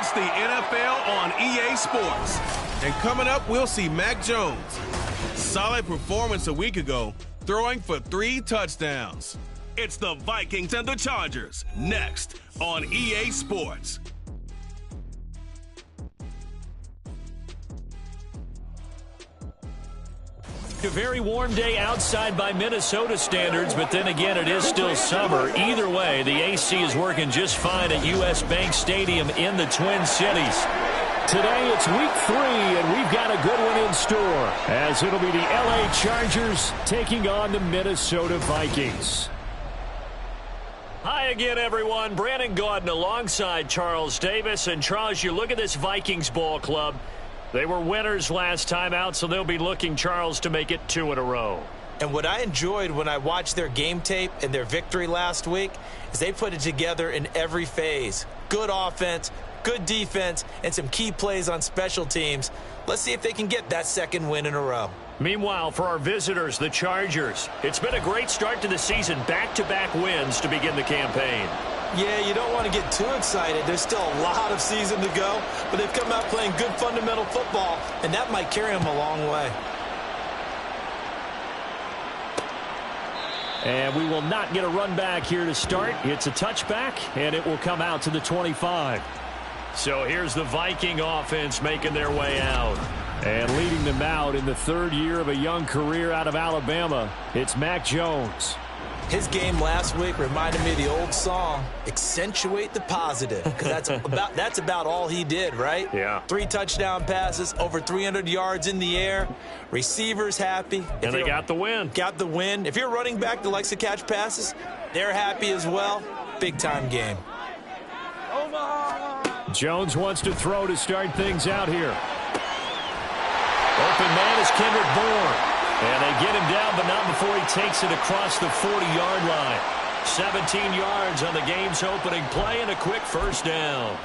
It's the NFL on EA Sports. And coming up, we'll see Mac Jones. Solid performance a week ago, throwing for 3 touchdowns. It's the Vikings and the Chargers, next on EA Sports. A very warm day outside by Minnesota standards, but then again, it is still summer. Either way, the AC is working just fine at U.S. Bank Stadium in the Twin Cities. Today, it's week 3, and we've got a good one in store, as it'll be the L.A. Chargers taking on the Minnesota Vikings. Hi again, everyone. Brandon Gaudin alongside Charles Davis. And Charles, you look at this Vikings ball club. They were winners last time out, so they'll be looking, Charles, to make it 2 in a row. And what I enjoyed when I watched their game tape and their victory last week is they put it together in every phase. Good offense, good defense, and some key plays on special teams. Let's see if they can get that 2nd win in a row. Meanwhile, for our visitors, the Chargers, it's been a great start to the season. Back-to-back wins to begin the campaign. Yeah, you don't want to get too excited. There's still a lot of season to go, but they've come out playing good fundamental football, and that might carry them a long way. And we will not get a run back here to start. It's a touchback, and it will come out to the 25. So here's the Viking offense making their way out. And leading them out in the 3rd year of a young career out of Alabama, it's Mac Jones. His game last week reminded me of the old song, Accentuate the Positive, because that's about all he did, right? Yeah. 3 touchdown passes, over 300 yards in the air, receivers happy. And they got the win. Got the win. If you're a running back that likes to catch passes, they're happy as well. Big-time game. Jones wants to throw to start things out here. Open man is Kendrick Bourne. And they get him down, but not before he takes it across the 40-yard line. 17 yards on the game's opening play and a quick first down.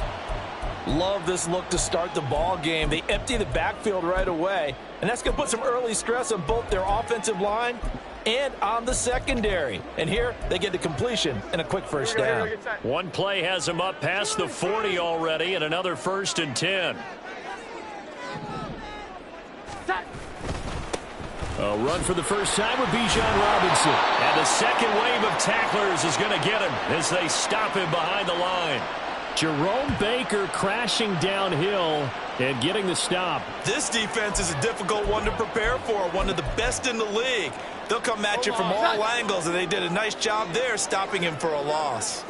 Love this look to start the ball game. They empty the backfield right away, and that's going to put some early stress on both their offensive line and on the secondary. And here they get the completion and a quick first down. One play has them up past the 40 already, and another 1st and 10. A run for the first time with Bijan Robinson. And the second wave of tacklers is going to get him as they stop him behind the line. Jerome Baker crashing downhill and getting the stop. This defense is a difficult one to prepare for, one of the best in the league. They'll come at you from all angles, and they did a nice job there stopping him for a loss.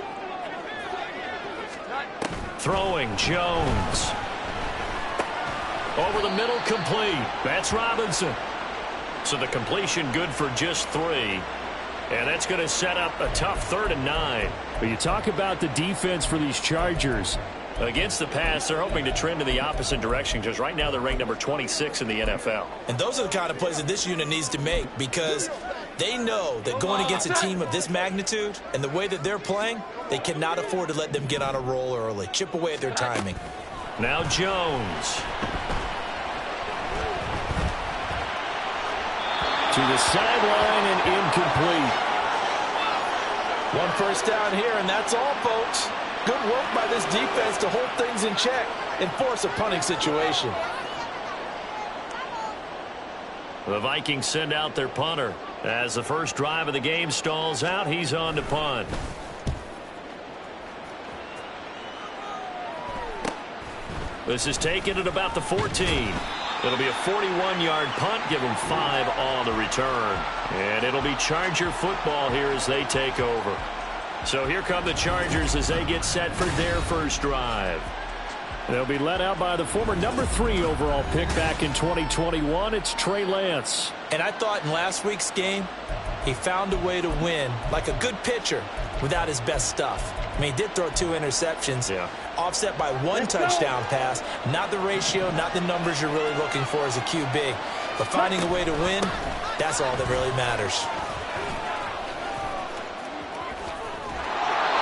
Throwing Jones. Over the middle, complete. That's Robinson. So the completion good for just 3. And that's going to set up a tough 3rd and 9. But you talk about the defense for these Chargers. Against the pass, they're hoping to trend in the opposite direction because right now they're ranked number 26 in the NFL. And those are the kind of plays that this unit needs to make because they know that going against a team of this magnitude and the way that they're playing, they cannot afford to let them get on a roll early. Chip away at their timing. Now Jones. To the sideline and incomplete. 1 first down here, and that's all, folks. Good work by this defense to hold things in check and force a punting situation. The Vikings send out their punter. As the first drive of the game stalls out, he's on to punt. This is taken at about the 14. It'll be a 41-yard punt, give them 5 on the return. And it'll be Charger football here as they take over. So here come the Chargers as they get set for their first drive. They'll be led out by the former number 3 overall pick back in 2021. It's Trey Lance. And I thought in last week's game, he found a way to win like a good pitcher without his best stuff. I mean, he did throw 2 interceptions, offset by 1 touchdown pass. Not the ratio, not the numbers you're really looking for as a QB. But finding a way to win, that's all that really matters.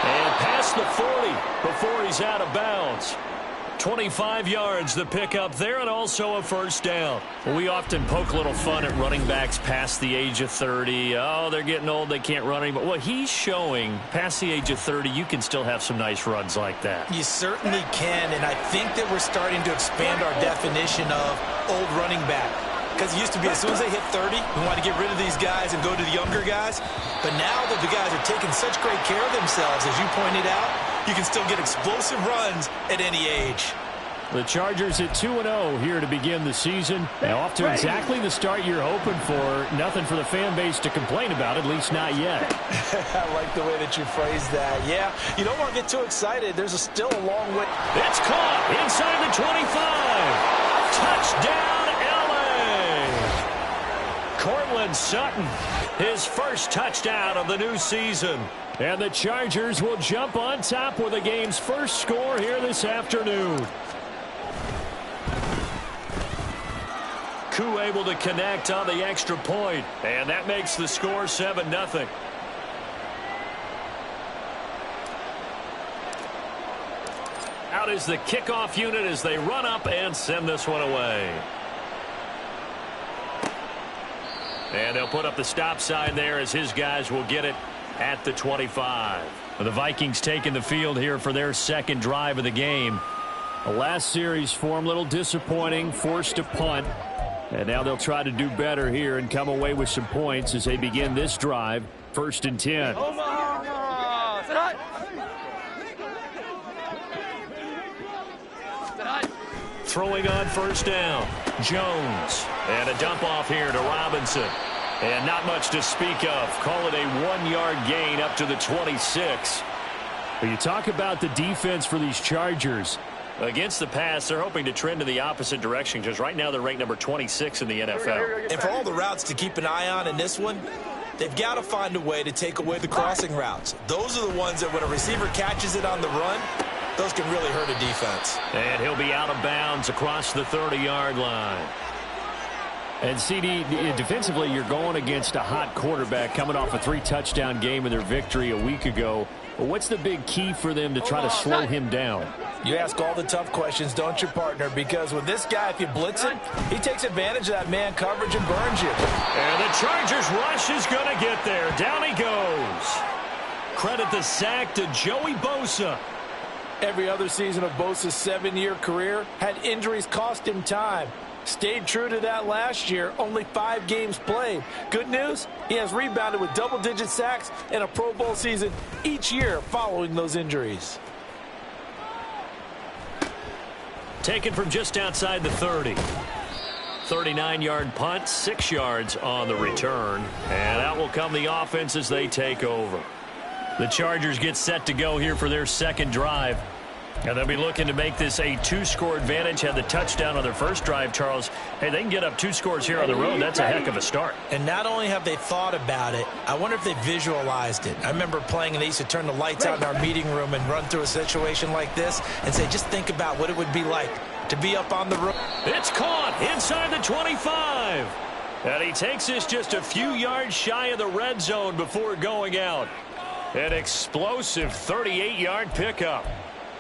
And past the 40 before he's out of bounds. 25 yards the pickup there, and also a first down. Well, we often poke a little fun at running backs past the age of 30. Oh, they're getting old, they can't run anymore. Well, he's showing past the age of 30 you can still have some nice runs like that. You certainly can, and I think that we're starting to expand our definition of old running back. Because it used to be as soon as they hit 30, we want to get rid of these guys and go to the younger guys. But now that the guys are taking such great care of themselves, as you pointed out, you can still get explosive runs at any age. The Chargers at 2-0 here to begin the season. Now off to exactly the start you're hoping for. Nothing for the fan base to complain about, at least not yet. I like the way that you phrased that. Yeah, you don't want to get too excited. There's still a long way. It's caught inside the 25. Touchdown, Cortland Sutton, his first touchdown of the new season. And the Chargers will jump on top with the game's first score here this afternoon. Koo able to connect on the extra point, and that makes the score 7-0. Out is the kickoff unit as they run up and send this one away. And they'll put up the stop sign there as his guys will get it at the 25. The Vikings taking the field here for their second drive of the game. The last series for them, a little disappointing, forced a punt. And now they'll try to do better here and come away with some points as they begin this drive. 1st and 10. Throwing on first down, Jones. And a dump off here to Robinson. And not much to speak of. Call it a 1-yard gain up to the 26. But you talk about the defense for these Chargers. Against the pass, they're hoping to trend in the opposite direction because right now they're ranked number 26 in the NFL. And for all the routes to keep an eye on in this one, they've got to find a way to take away the crossing routes. Those are the ones that when a receiver catches it on the run, those can really hurt a defense. And he'll be out of bounds across the 30-yard line. And CD, defensively, you're going against a hot quarterback coming off a 3-touchdown game in their victory a week ago. But what's the big key for them to try to slow him down? You ask all the tough questions, don't you, partner? Because with this guy, if you blitz him, he takes advantage of that man coverage and burns you. And the Chargers rush is going to get there. Down he goes. Credit the sack to Joey Bosa. Every other season of Bosa's 7-year career had injuries cost him time. Stayed true to that last year, only 5 games played. Good news, he has rebounded with double-digit sacks and a Pro Bowl season each year following those injuries. Taken from just outside the 30. 39-yard punt, 6 yards on the return. And out will come the offense as they take over. The Chargers get set to go here for their second drive. And they'll be looking to make this a 2-score advantage. Had the touchdown on their first drive, Charles. Hey, they can get up 2 scores here on the road. That's a heck of a start. And not only have they thought about it, I wonder if they visualized it. I remember playing and they used to turn the lights out in our meeting room and run through a situation like this and say, just think about what it would be like to be up on the road. It's caught inside the 25. And he takes this just a few yards shy of the red zone before going out. An explosive 38-yard pickup.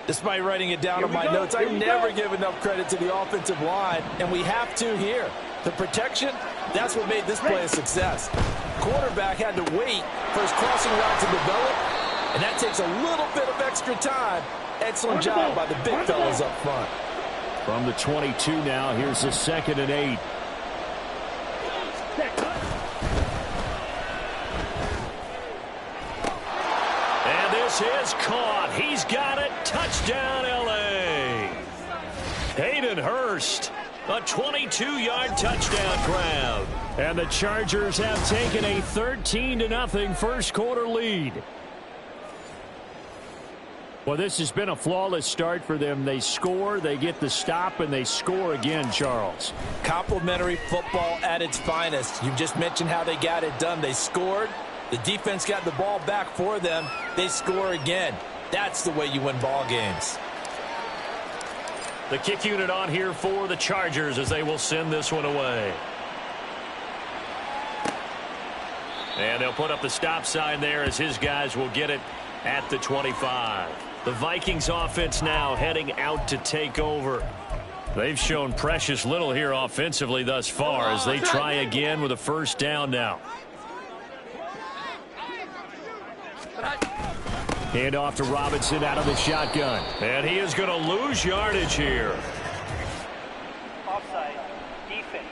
Despite writing it down on my notes, I never give enough credit to the offensive line, and we have to here. The protection, that's what made this play a success. Quarterback had to wait for his crossing route to develop, and that takes a little bit of extra time. Excellent job by the big fellas up front. From the 22 now, here's a 2nd and 8. Is caught. He's got it. Touchdown, L.A. Hayden Hurst, a 22-yard touchdown grab. And the Chargers have taken a 13-0 first quarter lead. Well, this has been a flawless start for them. They score, they get the stop, and they score again, Charles. Complimentary football at its finest. You just mentioned how they got it done. They scored. The defense got the ball back for them. They score again. That's the way you win ball games. The kick unit on here for the Chargers as they will send this one away. And they'll put up the stop sign there as his guys will get it at the 25. The Vikings offense now heading out to take over. They've shown precious little here offensively thus far as they try again with a first down now. Hand off to Robinson out of the shotgun. And he is going to lose yardage here. Offside. Defense.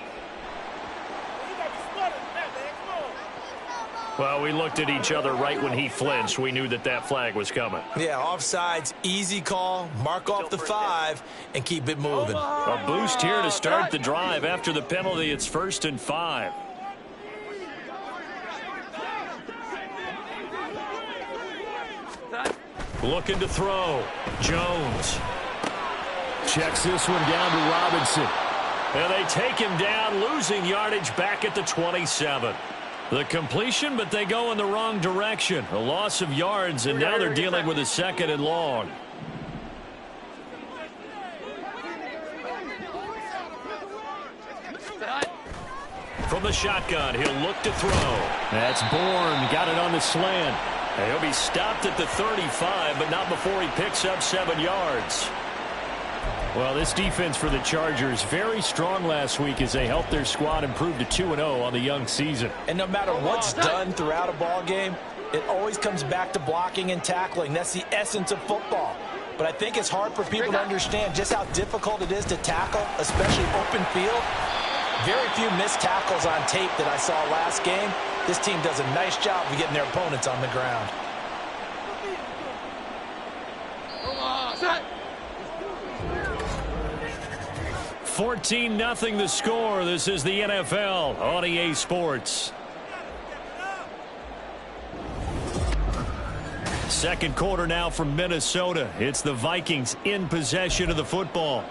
Well, we looked at each other right when he flinched. We knew that that flag was coming. Yeah, offsides, easy call, mark off the 5, and keep it moving. A boost here to start the drive. After the penalty, it's 1st and 5. Looking to throw. Jones. Checks this one down to Robinson. And they take him down, losing yardage back at the 27. The completion, but they go in the wrong direction. A loss of yards, and now they're dealing with a 2nd and long. From the shotgun, he'll look to throw. That's Bourne. Got it on the slant. And he'll be stopped at the 35, but not before he picks up 7 yards. Well, this defense for the Chargers, very strong last week as they helped their squad improve to 2-0 on the young season. And no matter what's done throughout a ball game, it always comes back to blocking and tackling. That's the essence of football. But I think it's hard for people to understand just how difficult it is to tackle, especially open field. Very few missed tackles on tape that I saw last game. This team does a nice job of getting their opponents on the ground. 14-0 the score. This is the NFL on EA Sports. Second quarter now from Minnesota. It's the Vikings in possession of the football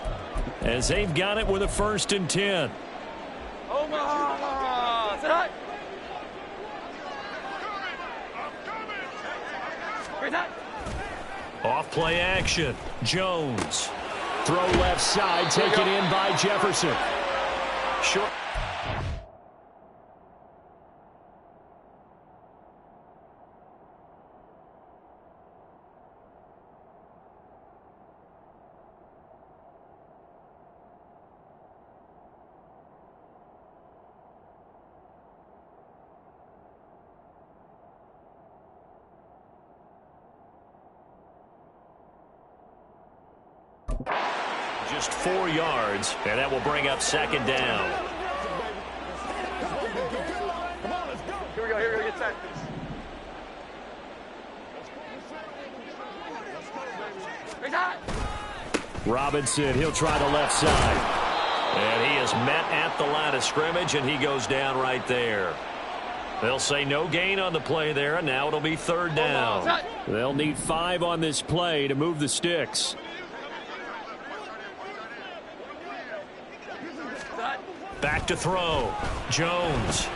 as they've got it with a 1st and 10. Off play action. Jones. Throw left side, taken in by Jefferson. Short. Just 4 yards, and that will bring up 2nd down. Here we go, here we go, get set. Robinson, he'll try the left side. And he is met at the line of scrimmage, and he goes down right there. They'll say no gain on the play there, and now it'll be 3rd down. They'll need 5 on this play to move the sticks. Back to throw. Jones.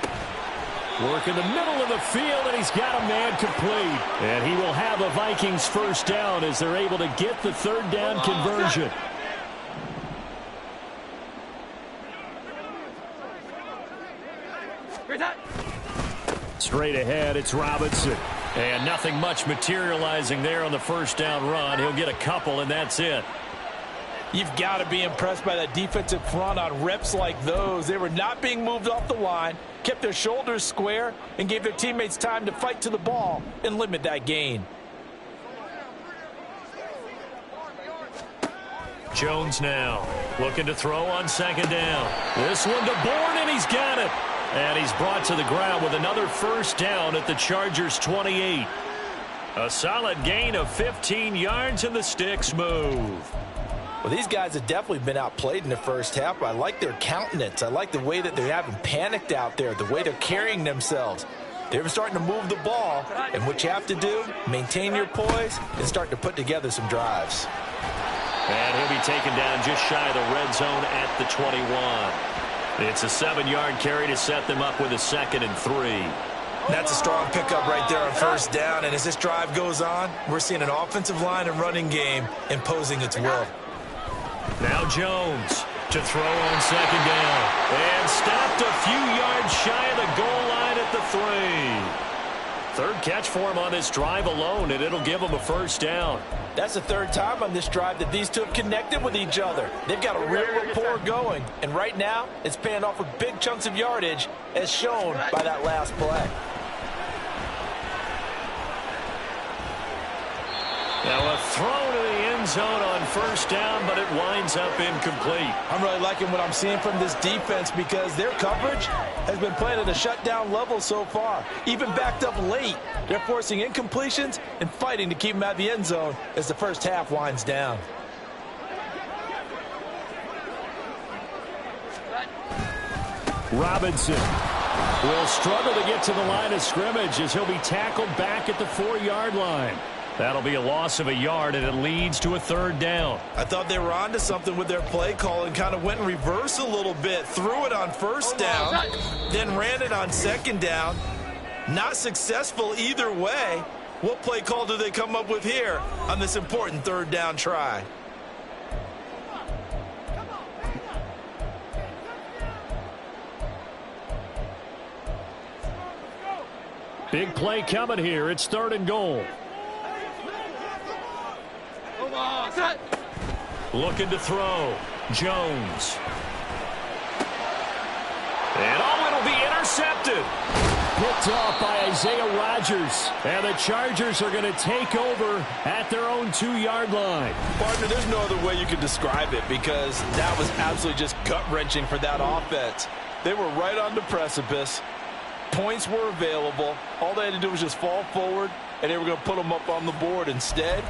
Work in the middle of the field, and he's got a man complete. And he will have a Vikings 1st down as they're able to get the 3rd down conversion. Straight ahead, it's Robinson. And nothing much materializing there on the 1st down run. He'll get a couple, and that's it. You've got to be impressed by that defensive front on reps like those. They were not being moved off the line, kept their shoulders square, and gave their teammates time to fight to the ball and limit that gain. Jones now looking to throw on 2nd down. This one to Bourne, and he's got it. And he's brought to the ground with another 1st down at the Chargers 28. A solid gain of 15 yards, and the sticks move. Well, these guys have definitely been outplayed in the first half. I like their countenance. I like the way that they haven't panicked out there, the way they're carrying themselves. They're starting to move the ball, and what you have to do, maintain your poise and start to put together some drives. And he'll be taken down just shy of the red zone at the 21. It's a 7-yard carry to set them up with a 2nd and 3. That's a strong pickup right there on 1st down, and as this drive goes on, we're seeing an offensive line and running game imposing its will. Now Jones to throw on 2nd down. And stopped a few yards shy of the goal line at the 3. Third catch for him on this drive alone, and it'll give him a first down. That's the third time on this drive that these two have connected with each other. They've got a real rapport going, and right now it's paying off with big chunks of yardage as shown by that last play. Now a throw to the end zone on first down, but it winds up incomplete. I'm really liking what I'm seeing from this defense because their coverage has been playing at a shutdown level so far. Even backed up late, they're forcing incompletions and fighting to keep them out of the end zone as the first half winds down. Robinson will struggle to get to the line of scrimmage as he'll be tackled back at the 4-yard line. That'll be a loss of a yard, and it leads to a third down. I thought they were onto something with their play call and kind of went in reverse a little bit. Threw it on first down, then ran it on second down. Not successful either way. What play call do they come up with here on this important third down try? Big play coming here. It's 3rd and goal. Looking to throw. Jones. And it'll be intercepted. Picked off by Isaiah Rodgers. And the Chargers are going to take over at their own 2-yard line. Partner, there's no other way you could describe it because that was absolutely just gut-wrenching for that offense. They were right on the precipice. Points were available. All they had to do was just fall forward, and they were going to put them up on the board. Instead,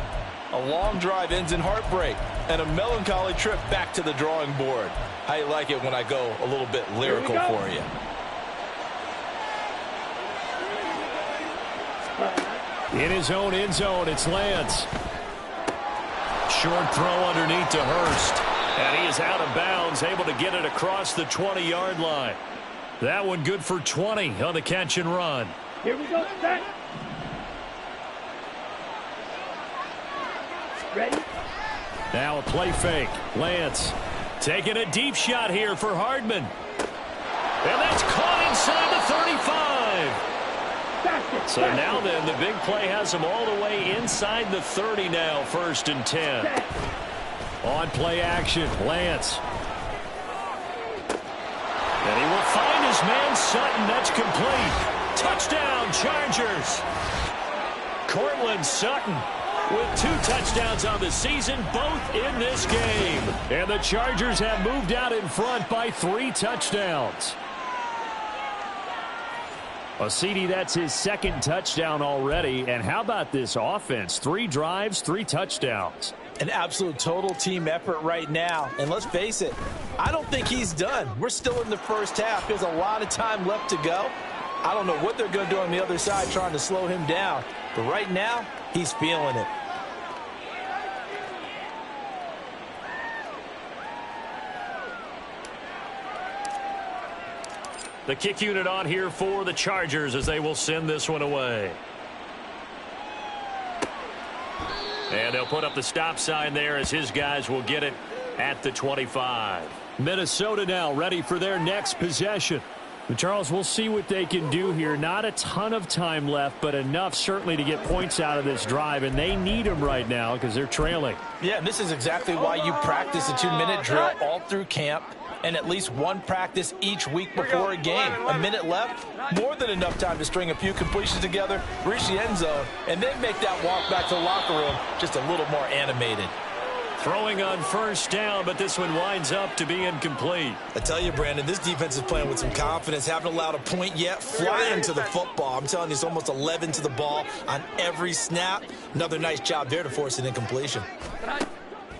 a long drive ends in heartbreak and a melancholy trip back to the drawing board. How you like it when I go a little bit lyrical for you? In his own end zone, it's Lance. Short throw underneath to Hurst. And he is out of bounds, able to get it across the 20-yard line. That one good for 20 on the catch and run. Here we go, set. Ready? Now a play fake. Lance taking a deep shot here for Hardman. And that's caught inside the 35. So now then, the big play has him all the way inside the 30 now, 1st and 10. On play action, Lance. And he will find his man Sutton. That's complete. Touchdown, Chargers. Cortland Sutton with 2 touchdowns on the season, both in this game. And the Chargers have moved out in front by 3 touchdowns. Well, CD, that's his 2nd touchdown already. And how about this offense? 3 drives, 3 touchdowns. An absolute total team effort right now. And let's face it, I don't think he's done. We're still in the first half. There's a lot of time left to go. I don't know what they're going to do on the other side trying to slow him down. But right now, he's feeling it. The kick unit on here for the Chargers as they will send this one away. And they'll put up the stop sign there as his guys will get it at the 25. Minnesota now ready for their next possession. But Charles, we'll see what they can do here. Not a ton of time left, but enough certainly to get points out of this drive, and they need them right now because they're trailing. Yeah, and this is exactly why you practice a 2-minute drill all through camp and at least one practice each week before a game. A minute left, more than enough time to string a few completions together, reach the end zone, and then make that walk back to the locker room just a little more animated. Throwing on first down, but this one winds up to be incomplete. I tell you, Brandon, this defense is playing with some confidence. Haven't allowed a point yet. Flying to the football. I'm telling you, it's almost 11 to the ball on every snap. Another nice job there to force an incompletion.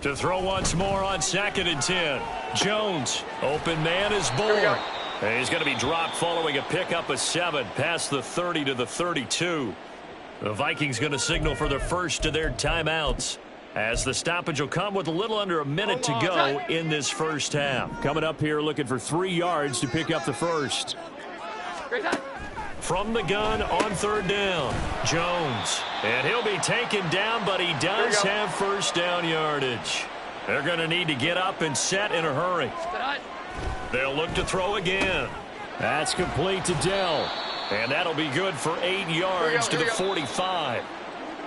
To throw once more on 2nd and 10. Jones, open man is born. And he's going to be dropped following a pickup of 7 past the 30 to the 32. The Vikings going to signal for the first of their timeouts, as the stoppage will come with a little under a minute to go in this first half. Coming up here looking for 3 yards to pick up the first. From the gun on 3rd down, Jones. And he'll be taken down, but he does have first down yardage. They're going to need to get up and set in a hurry. They'll look to throw again. That's complete to Dell. And that'll be good for 8 yards to the 45.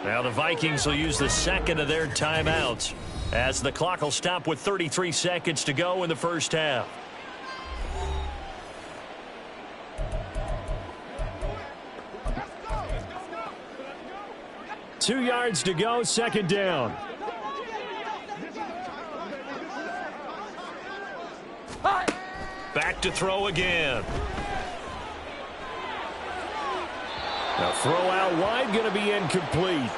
Now the Vikings will use the second of their timeouts as the clock will stop with 33 seconds to go in the first half. Two yards to go, second down. Back to throw again. Now throw out wide, going to be incomplete.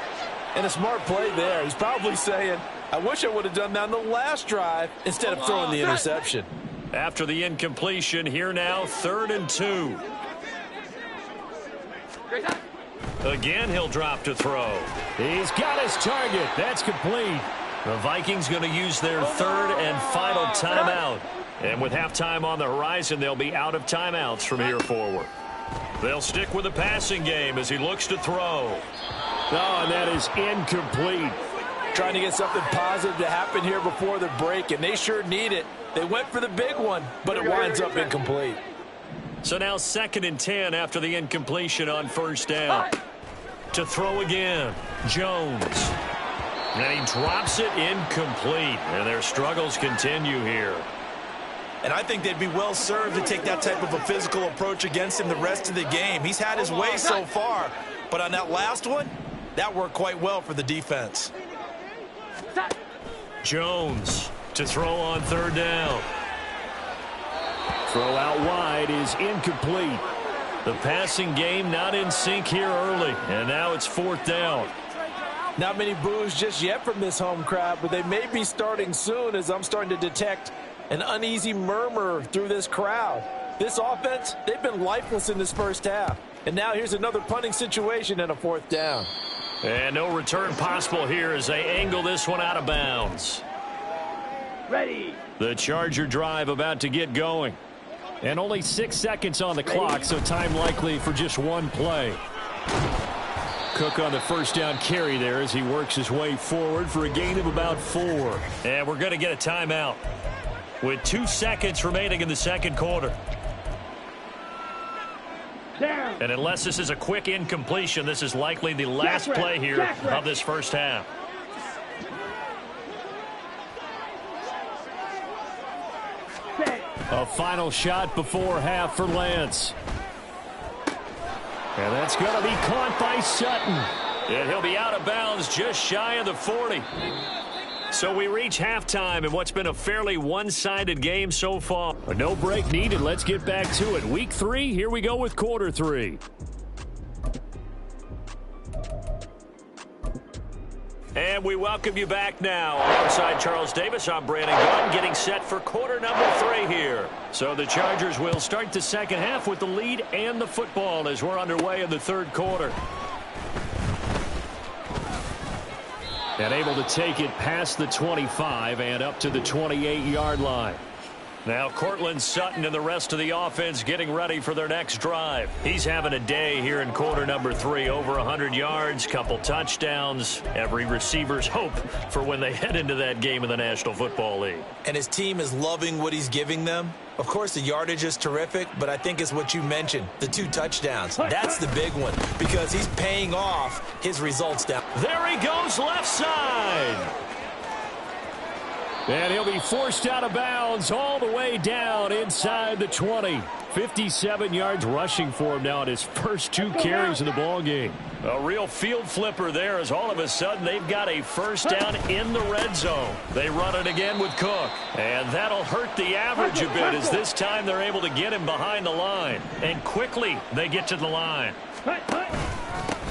And a smart play there. He's probably saying, I wish I would have done that on the last drive instead of throwing the interception. After the incompletion, here now, 3rd and 2. Again, he'll drop to throw. He's got his target. That's complete. The Vikings going to use their 3rd and final timeout. And with halftime on the horizon, they'll be out of timeouts from here forward. They'll stick with the passing game as he looks to throw. Oh, and that is incomplete. Trying to get something positive to happen here before the break, and they sure need it. They went for the big one, but it winds up incomplete. So now 2nd and 10 after the incompletion on first down. To throw again, Jones. And he drops it incomplete. And their struggles continue here. And I think they'd be well served to take that type of a physical approach against him the rest of the game. He's had his way so far, but on that last one, that worked quite well for the defense. Jones to throw on 3rd down. Throw out wide is incomplete. The passing game not in sync here early, and now it's 4th down. Not many boos just yet from this home crowd, but they may be starting soon as I'm starting to detect an uneasy murmur through this crowd. This offense, they've been lifeless in this first half. And now here's another punting situation and a 4th down. And no return possible here as they angle this one out of bounds. Ready. The Charger drive about to get going. And only 6 seconds on the clock, so time likely for just one play. Cook on the first down carry there as he works his way forward for a gain of about 4. And we're going to get a timeout with 2 seconds remaining in the second quarter. Down. And unless this is a quick incompletion, this is likely the last play here of this first half. A final shot before half for Lance. And that's going to be caught by Sutton. And he'll be out of bounds just shy of the 40. So we reach halftime in what's been a fairly one-sided game so far. No break needed. Let's get back to it. Week 3, here we go with quarter 3. And we welcome you back now. Alongside Charles Davis, I'm Brandon Gunn, getting set for quarter number 3 here. So the Chargers will start the second half with the lead and the football as we're underway in the third quarter. And able to take it past the 25 and up to the 28-yard line. Now Cortland Sutton and the rest of the offense getting ready for their next drive. He's having a day here in quarter number 3. Over 100 yards, couple touchdowns. Every receiver's hope for when they head into that game in the National Football League. And his team is loving what he's giving them. Of course, the yardage is terrific, but I think it's what you mentioned, the 2 touchdowns. That's the big one because he's paying off his results down. There he goes left side. And he'll be forced out of bounds all the way down inside the 20. 57 yards rushing for him now at his first 2 carries of the ball game. A real field flipper there as all of a sudden they've got a first down in the red zone. They run it again with Cook. And that'll hurt the average a bit as this time they're able to get him behind the line. And quickly they get to the line.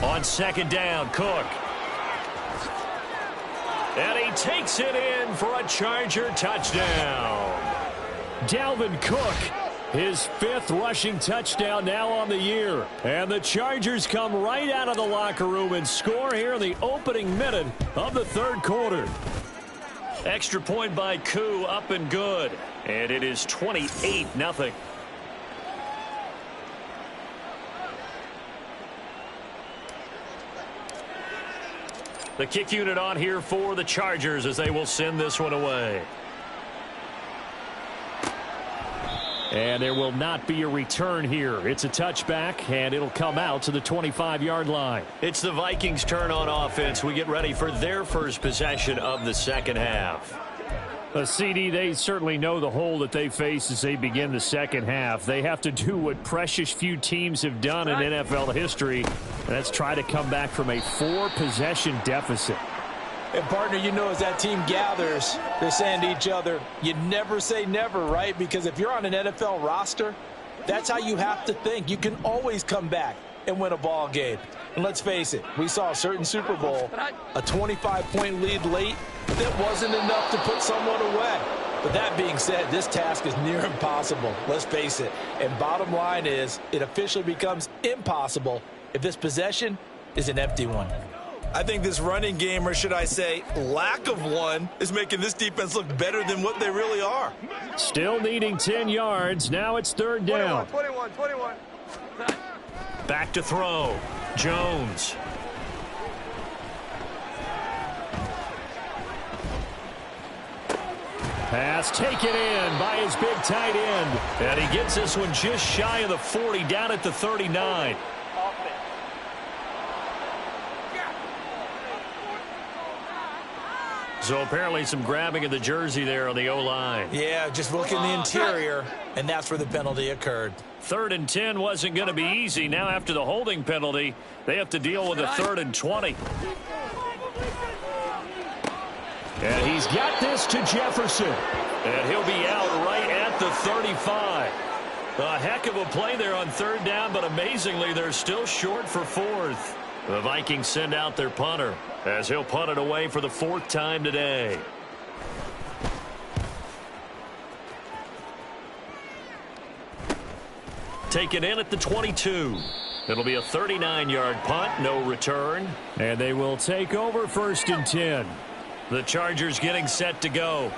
On second down, Cook. And he takes it in for a Charger touchdown. Dalvin Cook, his 5th rushing touchdown now on the year. And the Chargers come right out of the locker room and score here in the opening minute of the third quarter. Extra point by Koo, up and good. And it is 28-0. The kick unit on here for the Chargers as they will send this one away. And there will not be a return here. It's a touchback, and it'll come out to the 25-yard line. It's the Vikings' turn on offense. We get ready for their first possession of the second half. CD, they certainly know the hole that they face as they begin the second half. They have to do what precious few teams have done in NFL history, and that's try to come back from a 4-possession deficit. And, partner, you know, as that team gathers, they're saying to each other, you never say never, right? Because if you're on an NFL roster, that's how you have to think. You can always come back and win a ball game. And let's face it, we saw a certain Super Bowl, a 25-point lead late, that wasn't enough to put someone away. But that being said, this task is near impossible. Let's face it. And bottom line is, it officially becomes impossible if this possession is an empty one. I think this running game, or should I say lack of one, is making this defense look better than what they really are. Still needing 10 yards. Now it's third down. 21. Back to throw. Jones. Pass taken in by his big tight end. And he gets this one just shy of the 40, down at the 39. So apparently some grabbing of the jersey there on the O-line. Yeah, just look in the interior, and that's where the penalty occurred. 3rd and 10 wasn't going to be easy. Now after the holding penalty, they have to deal with a 3rd and 20. And he's got this to Jefferson. And he'll be out right at the 35. A heck of a play there on 3rd down, but amazingly, they're still short for 4th. The Vikings send out their punter as he'll punt it away for the 4th time today. Taken in at the 22. It'll be a 39-yard punt, no return. And they will take over 1st and 10. The Chargers getting set to go.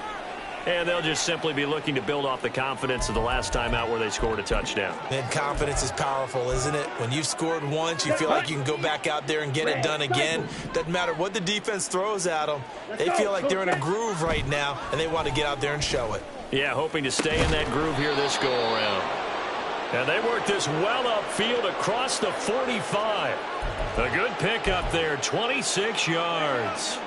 And they'll just simply be looking to build off the confidence of the last time out where they scored a touchdown. And confidence is powerful, isn't it? When you've scored once, you feel like you can go back out there and get it done again. Doesn't matter what the defense throws at them. They feel like they're in a groove right now, and they want to get out there and show it. Yeah, hoping to stay in that groove here this go-around. And they work this well upfield across the 45. A good pickup there, 26 yards.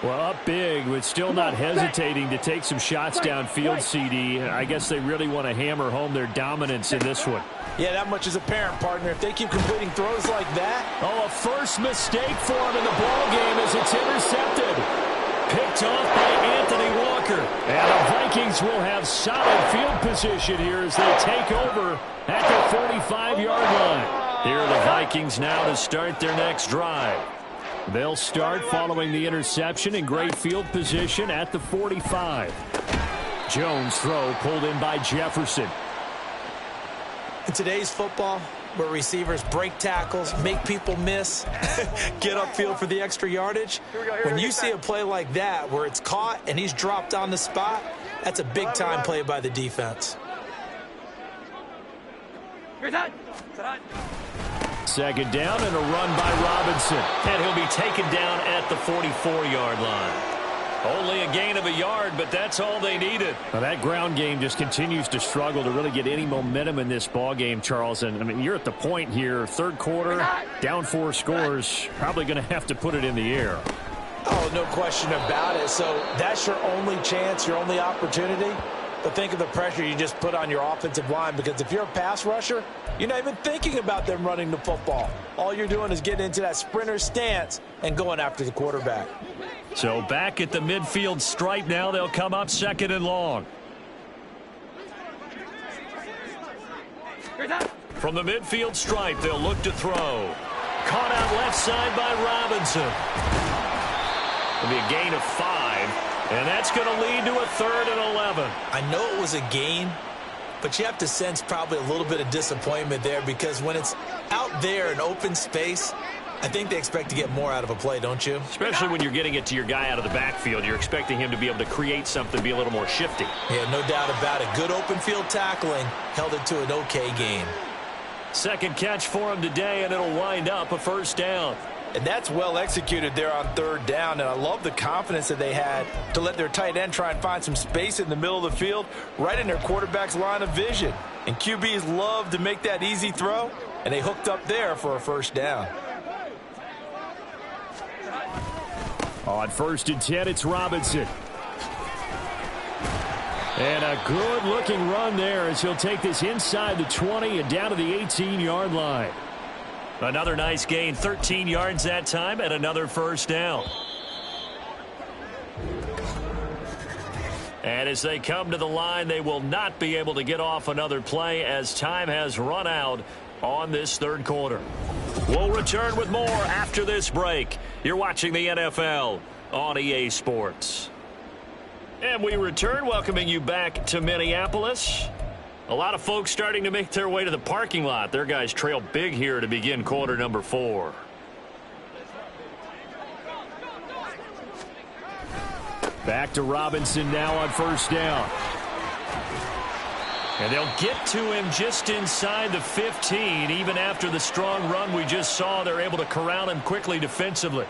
Well, up big, but still not hesitating to take some shots downfield, CD. I guess they really want to hammer home their dominance in this one. Yeah, that much is apparent, partner. If they keep completing throws like that. Oh, a first mistake for him in the ball game as it's intercepted. Picked off by Anthony Walker. And the Vikings will have solid field position here as they take over at the 45-yard line. Here are the Vikings now to start their next drive. They'll start following the interception in great field position at the 45. Jones' throw pulled in by Jefferson. In today's football, where receivers break tackles, make people miss, get upfield for the extra yardage, when you see a play like that where it's caught and he's dropped on the spot, that's a big-time play by the defense. Second down and a run by Robinson. And he'll be taken down at the 44-yard line. Only a gain of a yard, but that's all they needed. Now that ground game just continues to struggle to really get any momentum in this ball game, Charles. And I mean, you're at the point here, 3rd quarter, down 4 scores, probably going to have to put it in the air. Oh, no question about it. So that's your only chance, your only opportunity. But think of the pressure you just put on your offensive line, because if you're a pass rusher, you're not even thinking about them running the football. All you're doing is getting into that sprinter stance and going after the quarterback. So back at the midfield stripe now, they'll come up 2nd and long. From the midfield stripe, they'll look to throw. Caught out left side by Robinson. It'll be a gain of 5, and that's going to lead to a 3rd and 11. I know it was a gain, but you have to sense probably a little bit of disappointment there, because when it's out there in open space, I think they expect to get more out of a play, don't you? Especially when you're getting it to your guy out of the backfield. You're expecting him to be able to create something, be a little more shifty. Yeah, no doubt about it. Good open field tackling held it to an okay gain. Second catch for him today, and it'll wind up a 1st down. And that's well executed there on third down. And I love the confidence that they had to let their tight end try and find some space in the middle of the field, right in their quarterback's line of vision. And QBs love to make that easy throw, and they hooked up there for a first down. On 1st and 10, it's Robinson. And a good-looking run there as he'll take this inside the 20 and down to the 18-yard line. Another nice gain, 13 yards that time, and another first down. And as they come to the line, they will not be able to get off another play as time has run out on this third quarter. We'll return with more after this break. You're watching the NFL on EA Sports. And we return, welcoming you back to Minneapolis. A lot of folks starting to make their way to the parking lot. Their guys trail big here to begin quarter number 4. Back to Robinson now on first down. And they'll get to him just inside the 15. Even after the strong run we just saw, they're able to corral him quickly defensively.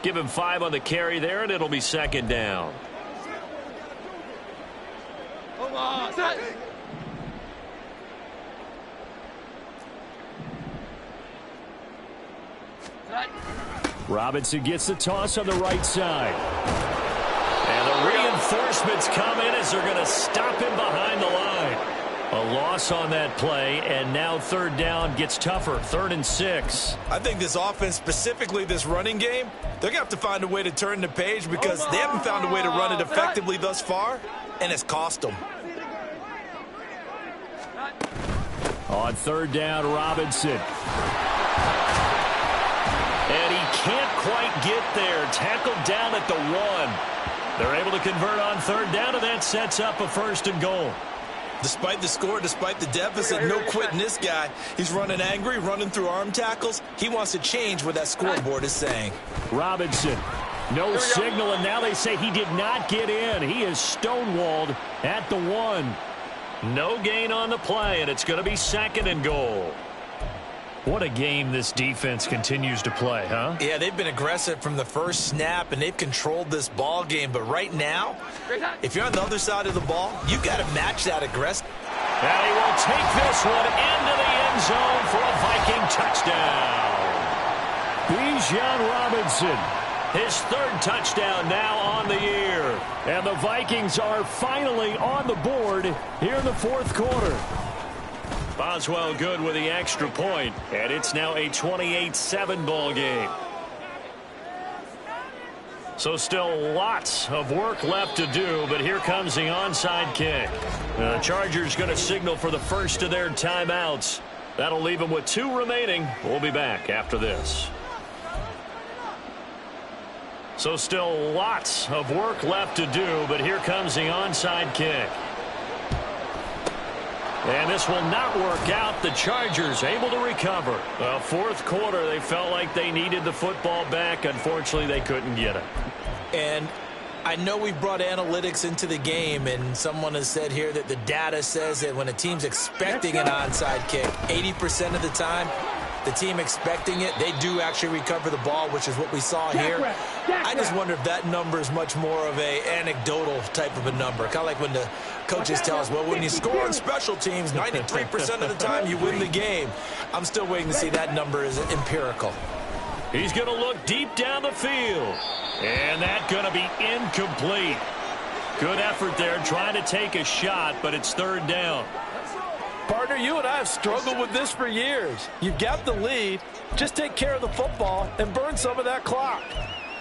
Give him 5 on the carry there, and it'll be second down. Robinson gets the toss on the right side. And the reinforcements come in as they're going to stop him behind the line. A loss on that play, and now third down gets tougher. 3rd and 6. I think this offense, specifically this running game, they're going to have to find a way to turn the page because they haven't found a way to run it effectively thus far, and it's cost them. On third down, Robinson. And he can't quite get there. Tackled down at the 1. They're able to convert on third down, and that sets up a 1st and goal. Despite the score, despite the deficit, no quitting this guy. He's running angry, running through arm tackles. He wants to change what that scoreboard is saying. Robinson, no signal, and now they say he did not get in. He is stonewalled at the 1. No gain on the play, and it's going to be 2nd and goal. What a game this defense continues to play, huh? Yeah, they've been aggressive from the first snap, and they've controlled this ball game. But right now, if you're on the other side of the ball, you've got to match that aggressive. And he will take this one into the end zone for a Viking touchdown. Bijan Robinson, his 3rd touchdown now on the year. And the Vikings are finally on the board here in the 4th quarter. Boswell good with the extra point, and it's now a 28-7 ball game. So still lots of work left to do, but here comes the onside kick. The Chargers going to signal for the first of their timeouts. That'll leave them with 2 remaining. We'll be back after this. So still lots of work left to do, but here comes the onside kick. And this will not work out. The Chargers able to recover. Well, 4th quarter, they felt like they needed the football back. Unfortunately, they couldn't get it. And I know we brought analytics into the game, and someone has said here that the data says that when a team's expecting an onside kick, 80% of the time, the team expecting it, they do actually recover the ball, which is what we saw here. I just wonder if that number is much more of a anecdotal type of a number. Kind of like when the coaches tell us, well, when you score on special teams, 93% of the time you win the game. I'm still waiting to see that number is empirical. He's going to look deep down the field. And that's going to be incomplete. Good effort there trying to take a shot, but it's 3rd down. Partner, you and I have struggled with this for years. You've got the lead. Just take care of the football and burn some of that clock.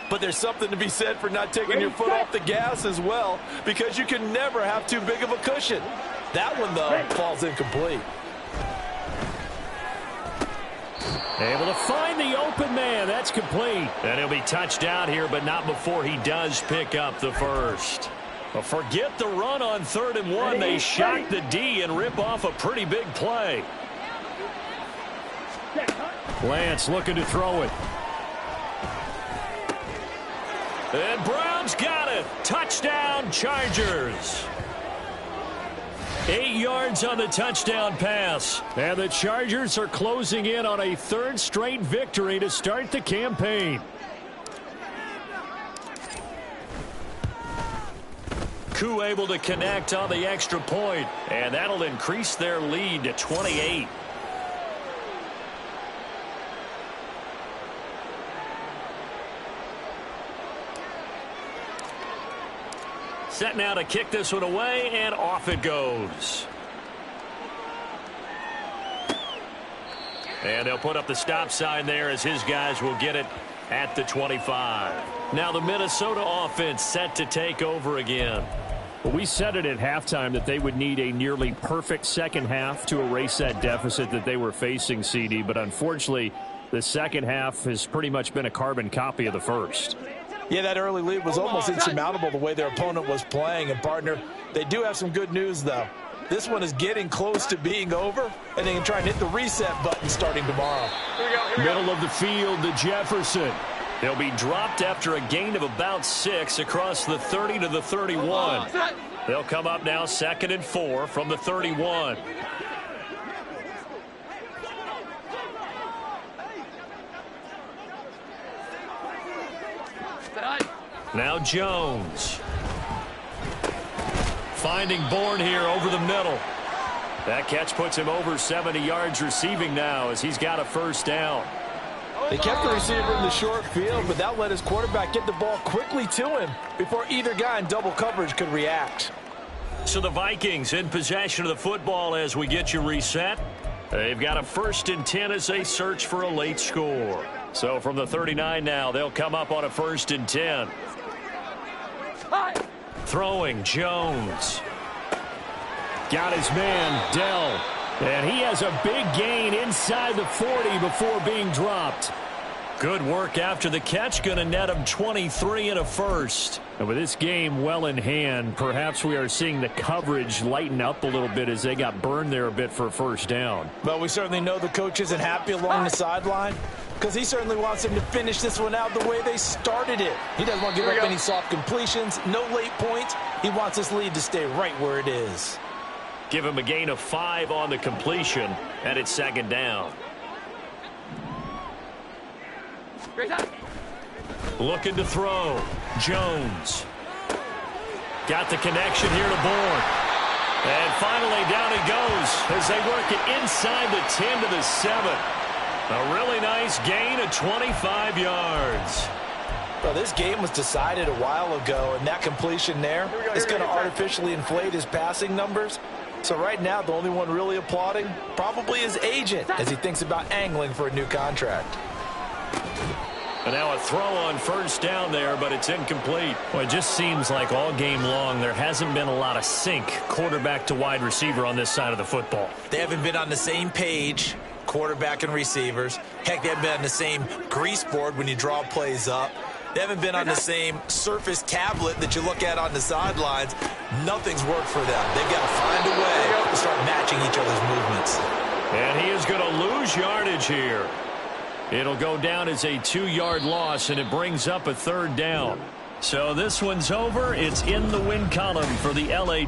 But there's something to be said for not taking your foot off the gas as well, because you can never have too big of a cushion. That one, though, falls incomplete. Able to find the open man. That's complete. And he'll be touched out here, but not before he does pick up the 1st. Well, forget the run on 3rd and 1. They shock the D and rip off a pretty big play. Lance looking to throw it. And Brown's got it. Touchdown, Chargers. 8 yards on the touchdown pass. And the Chargers are closing in on a third straight victory to start the campaign. Koo able to connect on the extra point, and that'll increase their lead to 28. Set now to kick this one away, and off it goes. And they'll put up the stop sign there as his guys will get it at the 25. Now the Minnesota offense set to take over again. Well, we said it at halftime that they would need a nearly perfect second half to erase that deficit that they were facing, CD. But unfortunately, the second half has pretty much been a carbon copy of the first. Yeah, that early lead was almost insurmountable the way their opponent was playing. And, partner, they do have some good news, though. This one is getting close to being over, and they can try and hit the reset button starting tomorrow. Middle of the field to Jefferson. They'll be dropped after a gain of about 6 across the 30 to the 31. They'll come up now 2nd and 4 from the 31. Now Jones. Finding Bourne here over the middle. That catch puts him over 70 yards receiving now as he's got a first down. They kept the receiver in the short field, but that let his quarterback get the ball quickly to him before either guy in double coverage could react. So the Vikings in possession of the football as we get you reset. They've got a 1st and 10 as they search for a late score. So from the 39 now, they'll come up on a 1st and 10. Throwing Jones. Got his man, Dell. And he has a big gain inside the 40 before being dropped. Good work after the catch. Going to net him 23 and a first. And with this game well in hand, perhaps we are seeing the coverage lighten up a little bit as they got burned there a bit for a first down. But we certainly know the coach isn't happy along the sideline because he certainly wants them to finish this one out the way they started it. He doesn't want to give up any soft completions, no late points. He wants this lead to stay right where it is. Give him a gain of 5 on the completion, and it's 2nd down. Looking to throw. Jones. Got the connection here to Bourne. And finally down he goes as they work it inside the 10 to the 7. A really nice gain of 25 yards. Well, this game was decided a while ago, and that completion there is going to artificially inflate his passing numbers. So right now, the only one really applauding probably his agent as he thinks about angling for a new contract. And now a throw on 1st down there, but it's incomplete. Well, it just seems like all game long there hasn't been a lot of sync quarterback to wide receiver on this side of the football. They haven't been on the same page, quarterback and receivers. Heck, they haven't been on the same grease board when you draw plays up. They haven't been on the same Surface tablet that you look at on the sidelines. Nothing's worked for them. They've got to find a way to start matching each other's movements. And he is going to lose yardage here. It'll go down as a 2-yard loss, and it brings up a 3rd down. So this one's over. It's in the win column for the LA